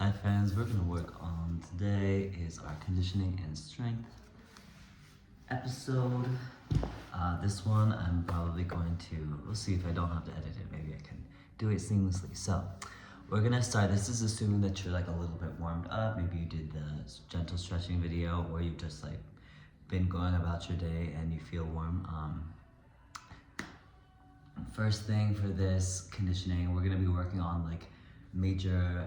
Hi friends, we're gonna work on today is our conditioning and strength episode. This one I'm probably going to, we'll see if I don't have to edit it, maybe I can do it seamlessly. So we're gonna start, this is assuming that you're like a little bit warmed up, maybe you did the gentle stretching video or you've just like been going about your day and you feel warm. First thing for this conditioning, we're gonna be working on like major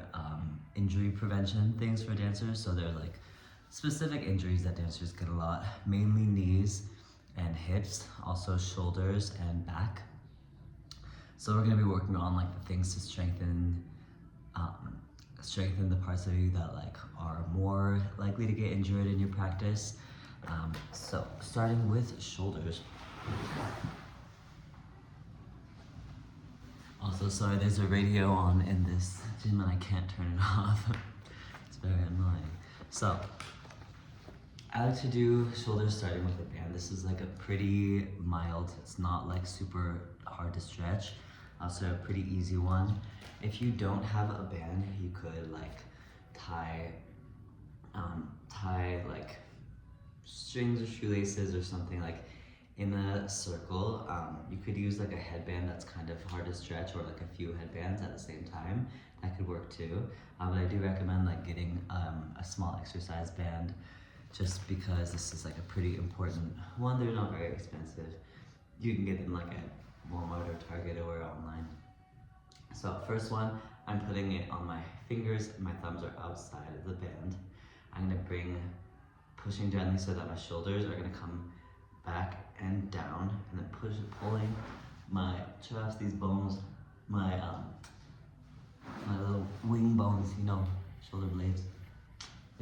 injury prevention things for dancers. So they're like specific injuries that dancers get a lot, mainly knees and hips, also shoulders and back. So we're gonna be working on like the things to strengthen the parts of you that like are more likely to get injured in your practice. So starting with shoulders. Also, sorry, there's a radio on in this gym and I can't turn it off. It's very annoying. So, I like to do shoulders starting with a band. This is like a pretty mild, it's not like super hard to stretch. Also a pretty easy one. If you don't have a band, you could like tie like strings or shoelaces or something like in a circle. You could use like a headband that's kind of hard to stretch, or like a few headbands at the same time. That could work too. But I do recommend like getting a small exercise band, just because this is like a pretty important one. They're not very expensive. You can get them like at Walmart or Target or online. So first one, I'm putting it on my fingers. My thumbs are outside of the band. I'm gonna pushing gently so that my shoulders are gonna come back and down, and then pulling my traps, these bones, my little wing bones, you know, shoulder blades,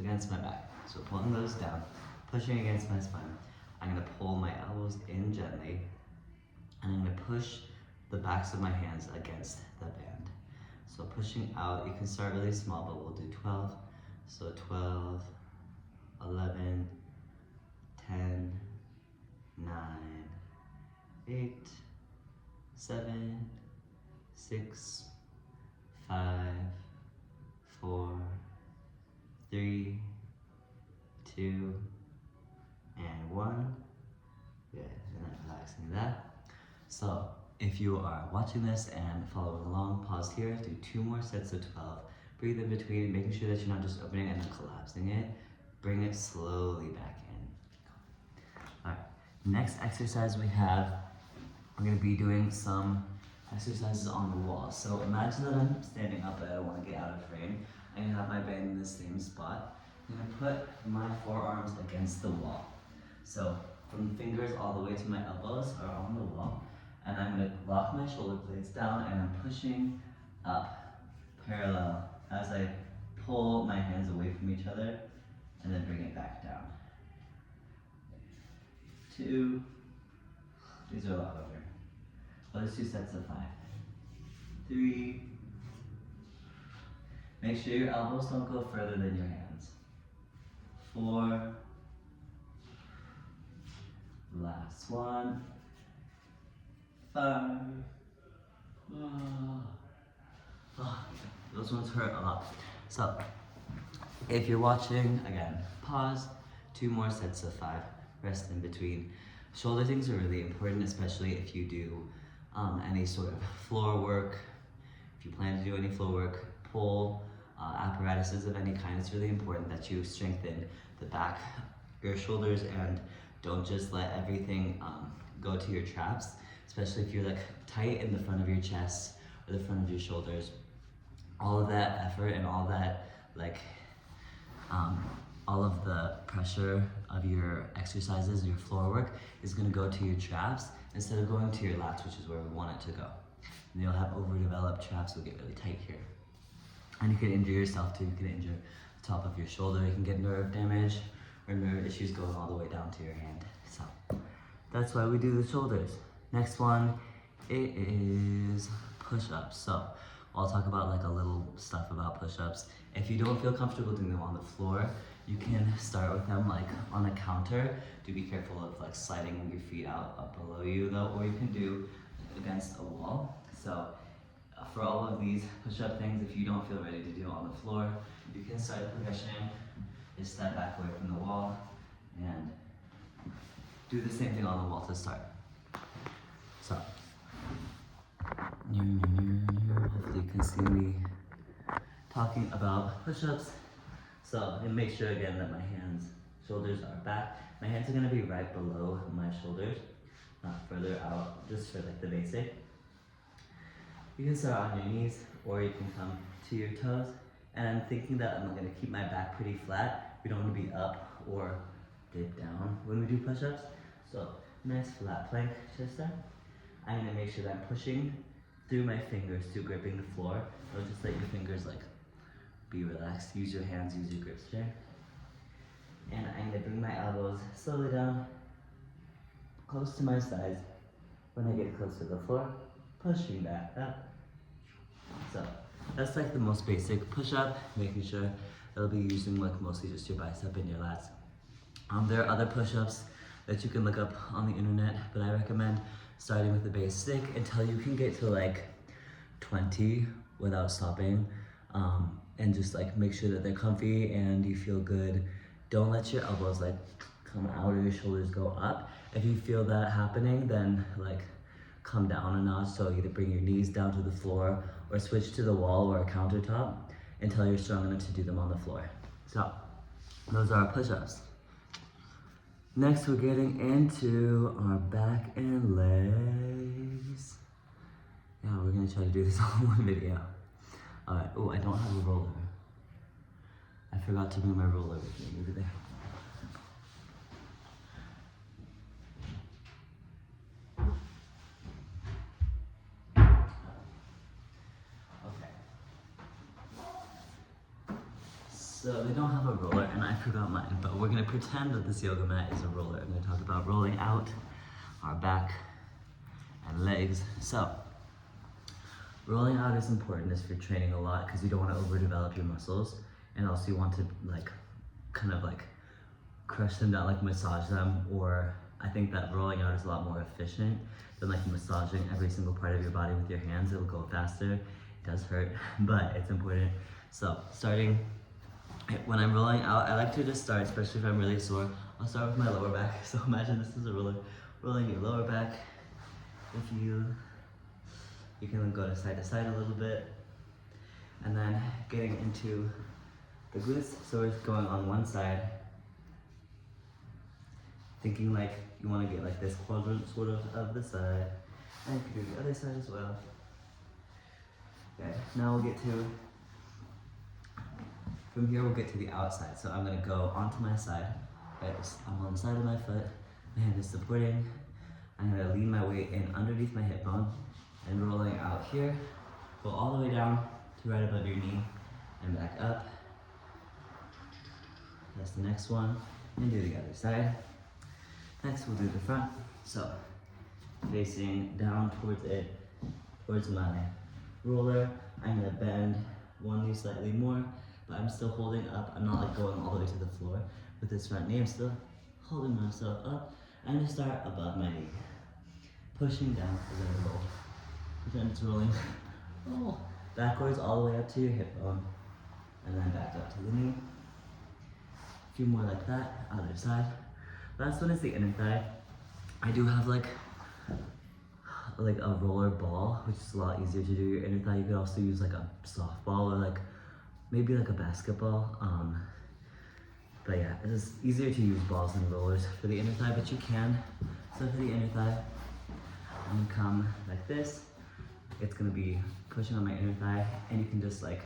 against my back. So pulling those down, pushing against my spine. I'm gonna pull my elbows in gently, and I'm gonna push the backs of my hands against the band. So pushing out, you can start really small, but we'll do 12. So 12, 11, 10, 9, 8, 7, 6, 5, 4, 3, 2, and 1. Good, and then relaxing that. So if you are watching this and following along, pause here, do 2 more sets of 12. Breathe in between, making sure that you're not just opening and then collapsing it. Bring it slowly back in. All right. Next exercise we have, we're gonna be doing some exercises on the wall. So imagine that I'm standing up, but I don't wanna get out of frame. I'm gonna have my band in the same spot. I'm gonna put my forearms against the wall. So from the fingers all the way to my elbows are on the wall. And I'm gonna lock my shoulder blades down, and I'm pushing up parallel as I pull my hands away from each other and then bring it back down. 2, these are a lot over. Well, there's 2 sets of 5. 3, make sure your elbows don't go further than your hands. 4, last one. 5, those ones hurt a lot. So, if you're watching, again, pause, 2 more sets of 5. Rest in between. Shoulder things are really important, especially if you do any sort of floor work. If you plan to do any floor work, pull apparatuses of any kind. It's really important that you strengthen the back, your shoulders, and don't just let everything go to your traps, especially if you're like tight in the front of your chest or the front of your shoulders. All of that effort and all that like all of the pressure of your exercises and your floor work is going to go to your traps instead of going to your lats, which is where we want it to go. And you'll have overdeveloped traps, will get really tight here. And you can injure yourself too. You can injure the top of your shoulder. You can get nerve damage or nerve issues going all the way down to your hand. So that's why we do the shoulders. Next one, it is push-ups. So I'll talk about like a little stuff about push-ups. If you don't feel comfortable doing them on the floor, you can start with them like on a counter. Do be careful of like sliding your feet out up below you though, or you can do against a wall. So for all of these push-up things, if you don't feel ready to do it on the floor, you can start the progression. Just step back away from the wall and do the same thing on the wall to start. So, hopefully you can see me talking about push-ups. So, and make sure again that my shoulders are back. My hands are gonna be right below my shoulders, not further out, just for like the basic. You can start on your knees, or you can come to your toes. And I'm thinking that I'm gonna keep my back pretty flat. We don't wanna be up or dip down when we do push-ups. So, nice flat plank just there. I'm gonna make sure that I'm pushing through my fingers to gripping the floor. Don't just let your fingers like be relaxed. Use your hands, use your grip strength. And I'm gonna bring my elbows slowly down, close to my sides. When I get close to the floor, pushing back up. So that's like the most basic push-up, making sure it'll be using like mostly just your bicep and your lats. There are other push-ups that you can look up on the internet, but I recommend starting with the basic until you can get to like 20 without stopping, and just like make sure that they're comfy and you feel good. Don't let your elbows like come out or your shoulders go up. If you feel that happening, then like come down a notch. So either bring your knees down to the floor or switch to the wall or a countertop until you're strong enough to do them on the floor. So those are our push-ups. Next, we're getting into our back and legs. Yeah, we're gonna try to do this all in one video. All right, oh, I don't have a roller. I forgot to bring my roller with me over there. So we don't have a roller, and I forgot mine, but we're gonna pretend that this yoga mat is a roller. I'm gonna talk about rolling out our back and legs. So, rolling out is important if you're training a lot because you don't wanna overdevelop your muscles, and also you want to like, kind of like crush them down, like massage them, or I think that rolling out is a lot more efficient than like massaging every single part of your body with your hands. It'll go faster, it does hurt, but it's important. So, when I'm rolling out, I like to just start, especially if I'm really sore, I'll start with my lower back. So imagine this is a roller, rolling your lower back. If you can go to side a little bit. And then getting into the glutes. So we're going on one side, thinking like you want to get like this quadrant sort of the side. And you can do the other side as well. Okay, now we'll get to, from here we'll get to the outside. So I'm gonna go onto my side. Right, I'm on the side of my foot, my hand is supporting. I'm gonna lean my weight in underneath my hip bone and rolling out here. Go all the way down to right above your knee and back up. That's the next one. And do the other side. Next we'll do the front. So facing down towards it, towards my roller. I'm gonna bend one knee slightly more, but I'm still holding up. I'm not like going all the way to the floor with this front knee. I'm still holding myself up. I'm gonna start above my knee, pushing down as I roll. Pretend it's rolling. Roll backwards all the way up to your hip bone, and then back up to the knee. A few more like that. Other side. Last one is the inner thigh. I do have like a roller ball, which is a lot easier to do your inner thigh. You could also use like a softball or like maybe like a basketball. But yeah, it's easier to use balls than rollers for the inner thigh, but you can. So for the inner thigh, I'm gonna come like this. It's gonna be pushing on my inner thigh, and you can just like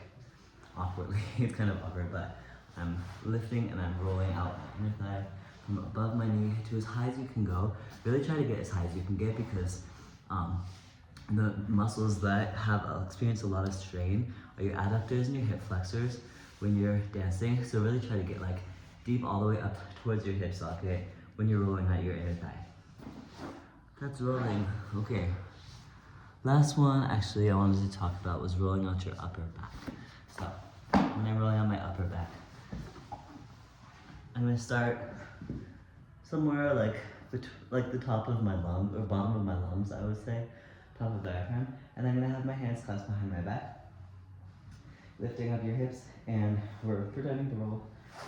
awkwardly, it's kind of awkward, but I'm lifting and I'm rolling out my inner thigh from above my knee to as high as you can go. Really try to get as high as you can get because the muscles that have experienced a lot of strain are your adductors and your hip flexors when you're dancing. So really try to get like deep all the way up towards your hip socket when you're rolling out your inner thigh. That's rolling. Okay. Last one actually I wanted to talk about was rolling out your upper back. So when I'm rolling out my upper back, I'm gonna start somewhere like the top of my lung, or bottom of my lungs, I would say, top of the diaphragm, And I'm gonna have my hands clasped behind my back, lifting up your hips, and we're pretending to roll.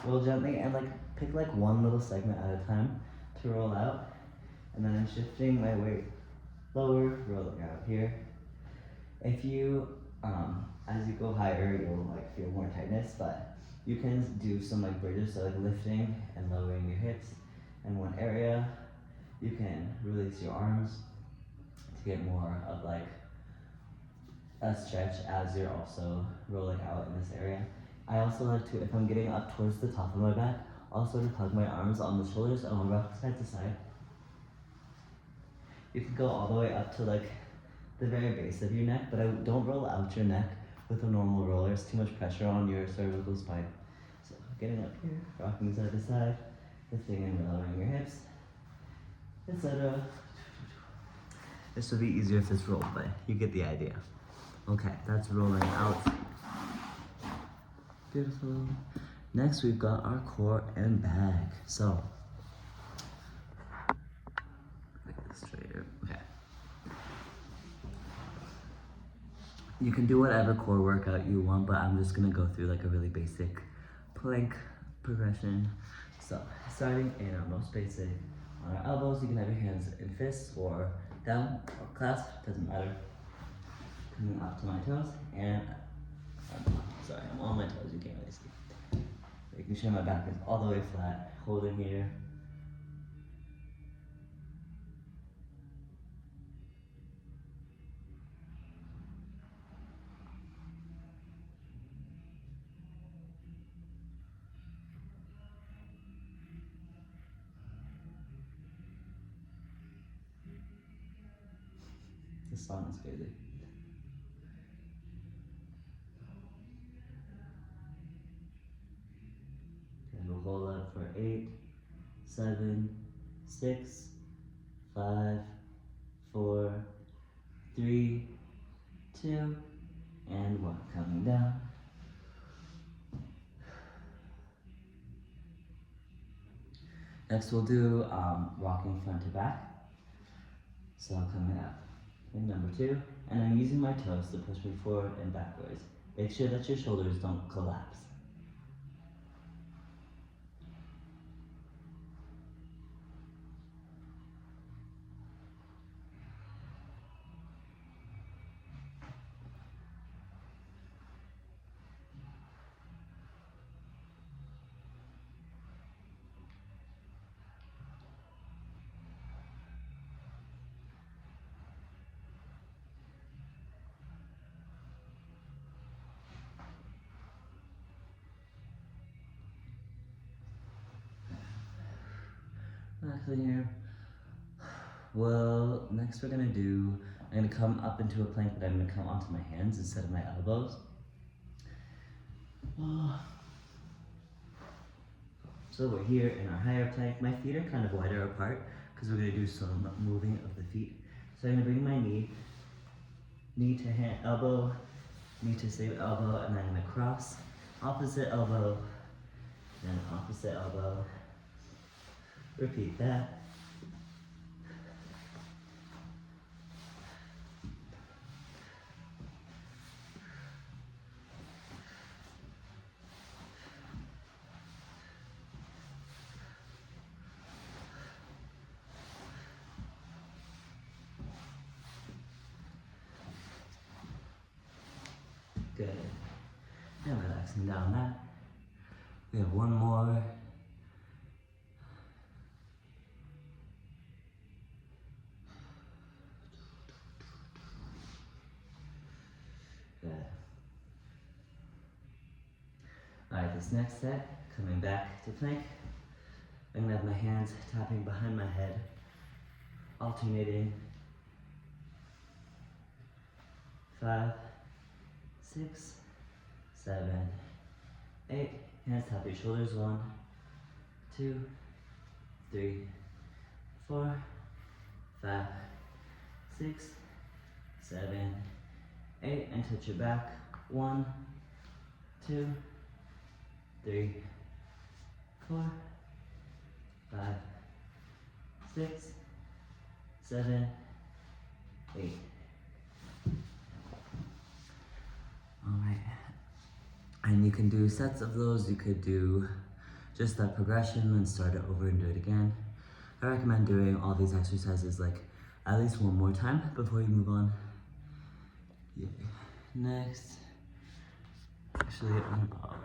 Roll gently and pick one little segment at a time to roll out. And then I'm shifting my weight lower, rolling out here. If you, as you go higher, you'll feel more tightness, but you can do some bridges, so lifting and lowering your hips in one area. You can release your arms to get more of a stretch as you're also rolling out in this area. I also like to, if I'm getting up towards the top of my back, also to hug my arms on the shoulders and I'll rock side to side. You can go all the way up to the very base of your neck, but don't roll out your neck with a normal roller. It's too much pressure on your cervical spine. So getting up here, rocking side to side, lifting and lowering your hips, etc. This would be easier if it's rolled, but you get the idea. Okay, that's rolling out. Beautiful. Next, we've got our core and back. So, make this straighter. Okay. You can do whatever core workout you want, but I'm just gonna go through a really basic plank progression. So, starting in our most basic, on our elbows, you can have your hands in fists or down or clasped, doesn't matter. Coming up to my toes, and I'm on my toes, you can't really see. Making sure my back is all the way flat, holding here. This song is crazy. And we'll hold up for 8, 7, 6, 5, 4, 3, 2, and 1. Coming down. Next we'll do rocking front to back. So coming up in number 2, and I'm using my toes to push me forward and backwards. Make sure that your shoulders don't collapse. Actually here. Well, next I'm gonna come up into a plank, but I'm gonna come onto my hands instead of my elbows. So we're here in our higher plank. My feet are kind of wider apart because we're gonna do some moving of the feet. So I'm gonna bring my knee to hand, elbow, knee to same elbow, and then I'm gonna cross, opposite elbow, then opposite elbow. Repeat that. Good. And relaxing down that. We have one more. Good. Alright, this next set, coming back to plank. I'm gonna have my hands tapping behind my head, alternating. 5, 6, 7, 8. Hands tap your shoulders. 1, 2, 3, 4, 5, 6, 7, 8. And touch your back. 1, 2, 3, 4, 5, 6, 7, 8. And you can do sets of those. You could do just that progression and start it over and do it again. I recommend doing all these exercises like at least one more time before you move on. Yay. Next, actually, I'm gonna pause.